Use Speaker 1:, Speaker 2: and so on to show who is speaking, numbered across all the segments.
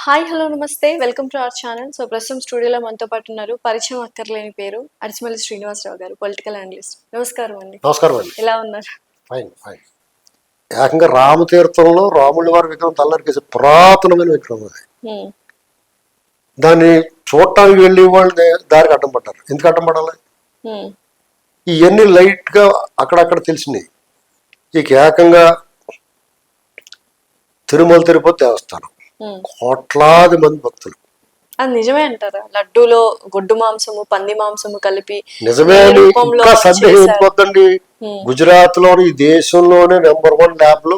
Speaker 1: Hi hello నమస్తే welcome to our channel. So ప్రస్తుతం స్టూడియోలో మనతో పాటు ఉన్నారు పరిచయం అక్కర్లేని పేరు అరిచిమల్లి శ్రీనివాసరావు గారు, పొలిటికల్ అనలిస్ట్. నమస్కారం అండి.
Speaker 2: నమస్కారం అండి.
Speaker 1: ఎలా ఉన్నారు?
Speaker 2: Fine fine. ఏకంగా రామతీర్థంలో రాముడి వారి విగ్రహం తల్లరికేసి పురాతనమైన విగ్రహం అది. దాన్ని చూడటానికి వెళ్ళి వాళ్ళు దారికి అడ్డం పడ్డారు. ఎందుకు అడ్డం పడాలి? ఇవన్నీ లైట్ గా అక్కడక్కడ తెలిసినాయి. ఇక ఏకంగా తిరుమల తిరుపతి దేవస్థానం కోట్లాది మంది భక్తులు.
Speaker 1: అది నిజమే అంటారా? లడ్డూలో గొడ్డు మాంసము పంది మాంసము కలిపి
Speaker 2: నిజమే అని ఇంకా సందేహం అయిపోద్దండి. గుజరాత్ లోని ఈ దేశంలోనే నెంబర్ 1 ల్యాబ్ లో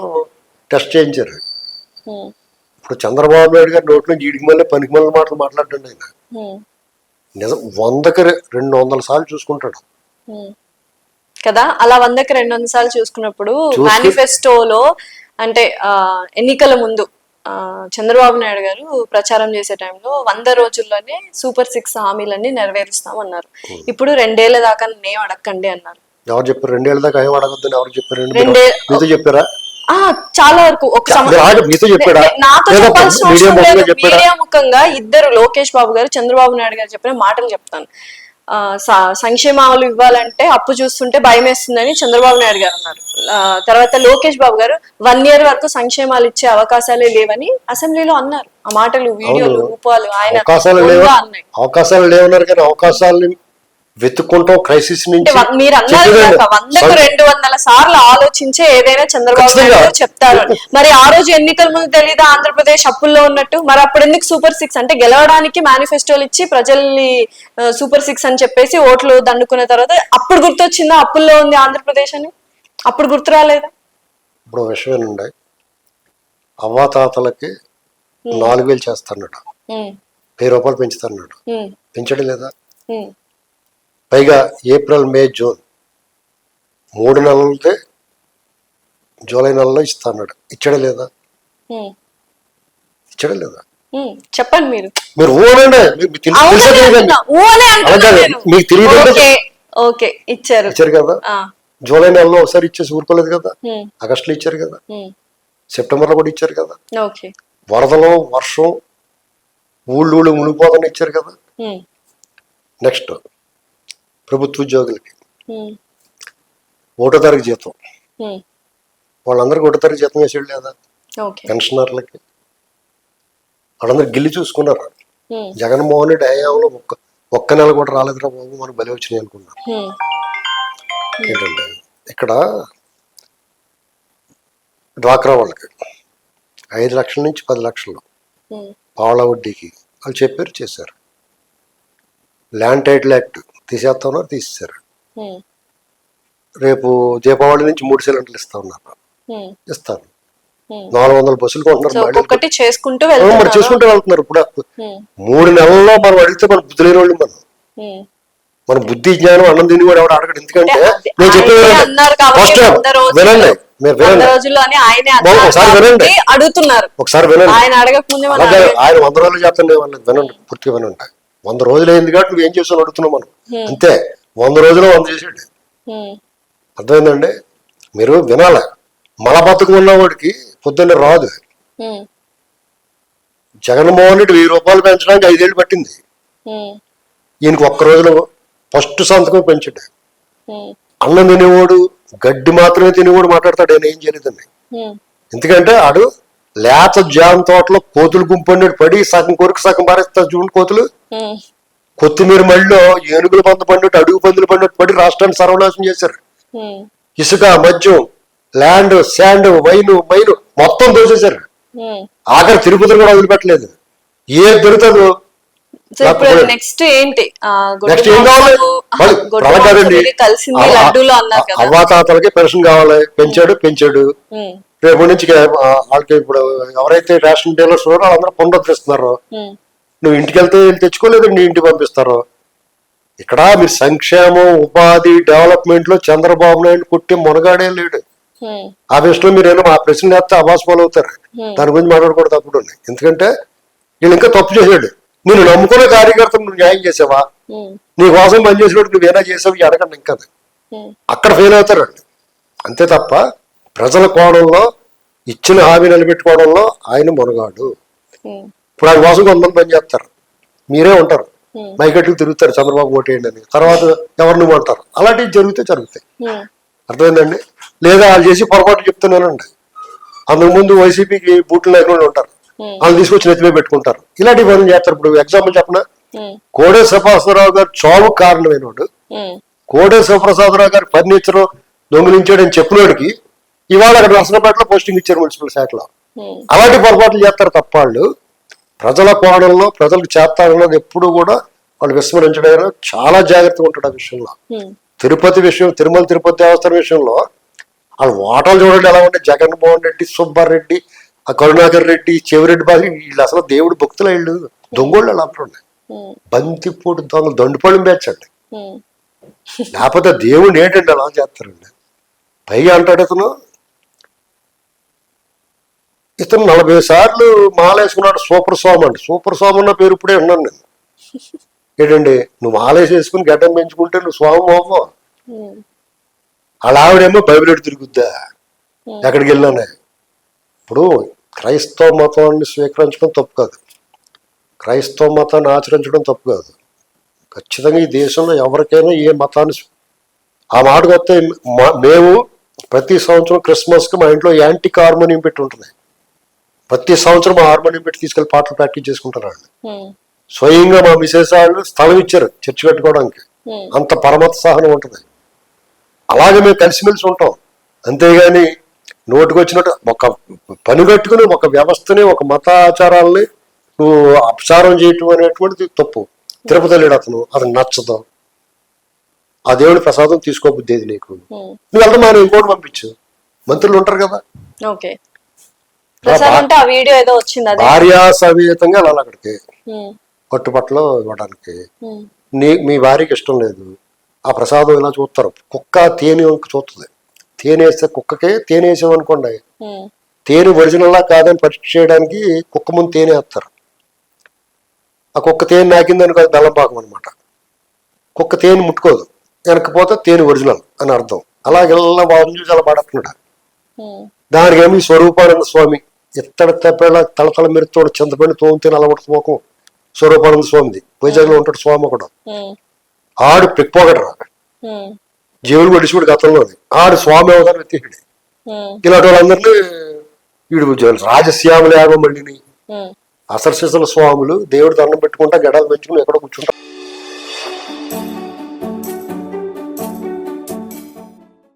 Speaker 2: టెస్ట్ చేయించారు. ఇప్పుడు చంద్రబాబు నాయుడు గారి నోట్లో జీడికి మళ్ళీ పనికి మళ్ళీ మాటలు మాట్లాడండి. ఆయన నిజం 100కి 200 సార్లు చూసుకుంటాడు
Speaker 1: కదా. అలా 100కి 200 సార్లు చూసుకున్నప్పుడు మేనిఫెస్టోలో అంటే ఎన్నికల ముందు చంద్రబాబు నాయుడు గారు ప్రచారం చేసే టైంలో 100 రోజుల్లోనే సూపర్ 6 హామీలన్నీ నెరవేరుస్తామన్నారు. ఇప్పుడు 2 ఏళ్ల దాకా నేనేం అడగండి అన్నారు.
Speaker 2: ఎవరు చెప్పారు 2 ఏళ్ల దాకా ఏం అడగద్దని? ఎవరు చెప్పారు? మీతో చెప్పారా?
Speaker 1: చాలా వరకు మీడియా ముఖంగా ఇద్దరు, లోకేష్ బాబు గారు చంద్రబాబు నాయుడు గారు చెప్పిన మాటలు చెప్తాను. సంక్షేమాలు ఇవ్వాలంటే అప్పు చూస్తుంటే భయం వేస్తుందని చంద్రబాబు నాయుడు గారు అన్నారు. తర్వాత లోకేష్ బాబు గారు 1 ఇయర్ వరకు సంక్షేమాలు ఇచ్చే అవకాశాలే లేవని అసెంబ్లీలో అన్నారు. ఆ మాటలు వీడియోలు రూపాలు ఆయన
Speaker 2: అవకాశాలు లేవన్నారు కానీ అవకాశాలు వెతుక్కుంటాం. క్రైసిస్ నుంచి
Speaker 1: మీరు అన్నారు 100కు 200 సార్లు ఆలోచించే ఏదైనా చంద్రబాబు నాయుడు గారు చెప్తారు. మరి ఆ రోజు ఎన్నికల ముందు తెలీదా ఆంధ్రప్రదేశ్ అప్పుల్లో ఉన్నట్టు? మరి అప్పుడు ఎందుకు సూపర్ 6 అంటే గెలవడానికి మేనిఫెస్టోలు ఇచ్చి ప్రజల్ని సూపర్ 6 అని చెప్పేసి ఓట్లు దండుకున్న తర్వాత అప్పుడు గుర్తొచ్చిందా అప్పుల్లో ఉంది ఆంధ్రప్రదేశ్ అని? అప్పుడు గుర్తు రాలేదా?
Speaker 2: ఇప్పుడు విషయం ఏంటంటే అవ్వాతాతలకి 4000 చేస్తాడు, 1000 రూపాయలు పెంచుతాడు. పెంచడం లేదా? పైగా ఏప్రిల్ మే జూన్ 3 నెలలకే జూలై నెలలో ఇస్తాడు. ఇచ్చడం లేదా? ఇచ్చడం లేదా?
Speaker 1: చెప్పండి. మీరు
Speaker 2: మీకు ఇచ్చారు కదా. జూలై నెలలో ఒకసారి ఇచ్చేసి ఊరుకోలేదు కదా. ఆగస్టులో ఇచ్చారు కదా, సెప్టెంబర్ లో కూడా ఇచ్చారు కదా. వరదలో వర్షం ఊళ్ళు మునిగిపోదని ఇచ్చారు కదా. నెక్స్ట్ ప్రభుత్వ ఉద్యోగులకి 1వ తారీఖు జీతం, వాళ్ళందరికీ 1వ తారీఖు జీతం వేసాడు లేదా? పెన్షనర్లకి వాళ్ళందరూ గిల్లి చూసుకున్నారు. జగన్మోహన్ రెడ్డి హయాంలో ఒక్క నెల కూడా రాలేదురా బాబు, మనకు బలి వచ్చినాయి అనుకున్నారు. ఏంటంటే ఇక్కడ డ్వాక్రా వాళ్ళకి 5 లక్షల నుంచి 10 లక్షలు పావలా వడ్డీకి వాళ్ళు చెప్పారు, చేశారు. ల్యాండ్ టైటిల్ యాక్ట్ తీసేస్తున్నారు, తీసేశారు. రేపు దీపావళి నుంచి 3 సిలిండర్లు ఇస్తా ఉన్నారు, ఇస్తారు. 400 బస్సులు కొంటున్నారు, చేసుకుంటూ వెళ్తున్నారు. ఇప్పుడు 3 నెలల్లో మనం అడిగితే మన బుద్ధి లేని వాళ్ళు మన బుద్ధి జ్ఞానం అన్నం తిని కూడా ఎవరు అడగడు. ఎందుకంటే నేను చెప్పేది ఫస్ట్ వినండి, మీరు వినండి, ఒకసారి వినండి, ఒకసారి వినండి. ఆయన 100 రోజులు చెప్తాను వినండి, పూర్తిగా వినండి. 100 రోజులు అయింది కాబట్టి నువ్వు ఏం చేసావు అడుగుతున్నావు మనం. అంతే, 100 రోజులు 100 చేసాడు. అర్థమైందండి? మీరు వినాలి. మలబద్ధకం ఉన్నవాడికి పొద్దున్నే రాదు. జగన్మోహన్ రెడ్డి 1000 రూపాయలు పెంచడానికి 5 ఏళ్ళు పట్టింది. ఈయనకి ఒక్క రోజులో ఫస్ట్ సంతకం పెంచాడు. అన్నం తినేవాడు గడ్డి మాత్రమే తినేవాడు మాట్లాడతాడు ఆయన ఏం చేయలేదండి. ఎందుకంటే ఆడు లేత జామ తోటలో కోతులు గుంపడినట్టు పడి సగం కొరకు సగం పారేస్తారు చూడండి కోతులు. కొత్తిమీర మళ్ళీ ఏనుగులు పంద పడినట్టు అడుగు పందులు పడినట్టు పడి రాష్ట్రాన్ని సర్వనాశనం చేశారు. ఇసుక, మద్యం, ల్యాండ్, శాండ్, వైను, మైను మొత్తం దోసేశారు. ఆఖరి తిరుపతిని కూడా వదిలిపెట్టలేదు. ఏ దొరుకుతుందో
Speaker 1: నెక్స్ట్ ఏంటి?
Speaker 2: అవ్వాతాతలకి పెన్షన్ కావాలి, పెంచాడు. రేపు నుంచి వాళ్ళకి ఇప్పుడు ఎవరైతే రేషన్ డీలర్స్ వాళ్ళందరూ పునరుద్ధరిస్తున్నారు. నువ్వు ఇంటికి వెళ్తే తెచ్చుకోలేదు, నీ ఇంటికి పంపిస్తారు. ఇక్కడ మీరు సంక్షేమం, ఉపాధి, డెవలప్మెంట్ లో చంద్రబాబు నాయుడు కొట్టి మునగాడే లేడు. ఆ విషయంలో మీరేమో ఆ ప్రశ్నలు వేస్తే అభాస్పాలు అవుతారు. దాని గురించి మాట్లాడకూడదు తప్పుడు. ఎందుకంటే వీళ్ళు ఇంకా తప్పు చేసాడు. నేను నమ్ముకునే కార్యకర్తలు నువ్వు న్యాయం చేసావా? నీ కోసం పనిచేసినట్టు నువ్వేనా చేసావు అడగండి. ఇంకా అక్కడ ఫెయిల్ అవుతారండి. అంతే తప్ప ప్రజల కోణంలో ఇచ్చిన హామీ నిలబెట్టుకోవడంలో ఆయన మునగాడు. ఇప్పుడు ఆయన కోసం కొంతమంది పని చేస్తారు, మీరే ఉంటారు మైకెట్లకు తిరుగుతారు చంద్రబాబు ఓటేయండి అని, తర్వాత ఎవరు నువ్వు అంటారు. అలాంటివి జరుగుతాయి. అర్థమైందండి? లేదా వాళ్ళు చేసి పొరపాటు చెప్తున్నానండి, అంతకుముందు వైసీపీకి బూట్లు లేకుండా ఉంటారు, వాళ్ళు తీసుకొచ్చి నెత్తిమే పెట్టుకుంటారు, ఇలాంటి పనులు చేస్తారు. ఇప్పుడు ఎగ్జాంపుల్ చెప్పనా, కోడే శివప్రసాదరావు గారు చావుకు కారణమైనవాడు, కోడే శివప్రసాదరావు గారి ఫర్నిచర్ దొంగిలించాడని చెప్పినోడికి ఇవాళ అక్కడ నర్సరావుపేటలో పోస్టింగ్ ఇచ్చారు మున్సిపల్ శాఖలో. అలాంటి పొరపాట్లు చేస్తారు తప్ప వాళ్ళు ప్రజల కోణంలో ప్రజలకు చేస్తారన్నది ఎప్పుడు కూడా వాళ్ళు విస్మరించడం చాలా జాగ్రత్తగా ఉంటాడు ఆ విషయంలో. తిరుపతి విషయం, తిరుమల తిరుపతి దేవస్థానం విషయంలో వాళ్ళు ఓటలు చూడండి ఎలా ఉంటే, జగన్మోహన్ రెడ్డి, సుబ్బారెడ్డి, ఆ కరుణాకర్ రెడ్డి, చెవిరెడ్డి బాబు, వీళ్ళు అసలు దేవుడు భక్తులు వీళ్ళు దొంగోళ్ళు అలా అంటుండే, బంతిపూడి దొంగలు దండుపళ్ళం పేర్చండి, లేకపోతే దేవుడు ఏంటంటే అలా చేస్తారండి. పైగా అంటాడు ఇతను 40 సార్లు మాలేసుకున్నాడు సూపర్ స్వామి అండి. సూపర్ స్వామి అన్న పేరు ఇప్పుడే ఉన్నాను నేను. ఏంటండి నువ్వు మాలేసి వేసుకుని గడ్డం పెంచుకుంటే నువ్వు స్వామి అవ్వవు. అలా ఆవిడేమో బైబిల్ తిరుగుద్దా ఎక్కడికి వెళ్ళానే. ఇప్పుడు క్రైస్తవ మతాన్ని స్వీకరించడం తప్పు కాదు, క్రైస్తవ మతాన్ని ఆచరించడం తప్పు కాదు. ఖచ్చితంగా ఈ దేశంలో ఎవరికైనా ఏ మతాన్ని, ఆ మాటకు వస్తే మేము ప్రతి సంవత్సరం క్రిస్మస్కి మా ఇంట్లో యాంటీ హార్మోనియం పెట్టి ఉంటుంది. ప్రతి సంవత్సరం మా హార్మోనియం పెట్టి తీసుకెళ్లి పాటలు ప్రాక్టీస్ చేసుకుంటారు వాళ్ళు. స్వయంగా మా మిసెస్ వాళ్ళు స్థలం ఇచ్చారు చర్చి కట్టుకోవడానికి, అంత పరమత సహనం ఉంటుంది. అలాగే మేము కలిసిమెలిసి ఉంటాం. అంతేగాని నోటికి వచ్చినట్టు ఒక పని కట్టుకుని ఒక వ్యవస్థని, ఒక మత ఆచారాలని నువ్వు అపచారం చేయటం అనేటువంటిది తప్పు. తిరుపతి వెళ్ళాడు అతను నచ్చదు, ఆ దేవుడి ప్రసాదం తీసుకోబుద్దేది నీకు, నువ్వు వెళ్తా మనం ఇంకోటి పంపించు, మంత్రులు ఉంటారు కదా. భార్యా సమేతంగా వెళ్ళాలి అక్కడికి పట్టుబట్టలు ఇవ్వడానికి. మీ భార్యకి ఇష్టం లేదు, ఆ ప్రసాదం ఇలా చూస్తారు. కుక్క తేనె చూస్తుంది, తేనె వేస్తే కుక్కకే తేనె వేసామనుకోండి, తేనె ఒరిజినల్ లా కాదని పరీక్ష చేయడానికి కుక్క ముందు తేనె వేస్తారు. ఆ కుక్క తేనె నాకిందని కాదు బెల్లం పాకం అనమాట. కుక్క తేనె ముట్టుకోదు, వెనకపోతే తేనె ఒరిజినల్ అని అర్థం. అలాగెల్లా వాళ్ళు చూసి అలా పడుతున్నాడు. దానికి ఏమి స్వరూపానంద స్వామి ఇత్తడి తెప్పేళ తలతల మెరుతోడు చింతపండి తోమితే అలవడుతు స్వరూపానంద స్వామిది వైజాగ్ లో ఉంటాడు స్వామి ఒకడు. ఆడు పిక్పోకడు రా, జీవుడు పడిచిపోడు గతంలోని, ఆడు స్వామి అవతారం వ్యక్తి. ఇలాంటి వాళ్ళందరినీ వీడు రాజశ్యాములు యాగం మళ్ళీని అసలు స్వాములు దేవుడు దండం పెట్టుకుంటా గడాలు పెంచుకుని ఎక్కడో కూర్చుంటారు.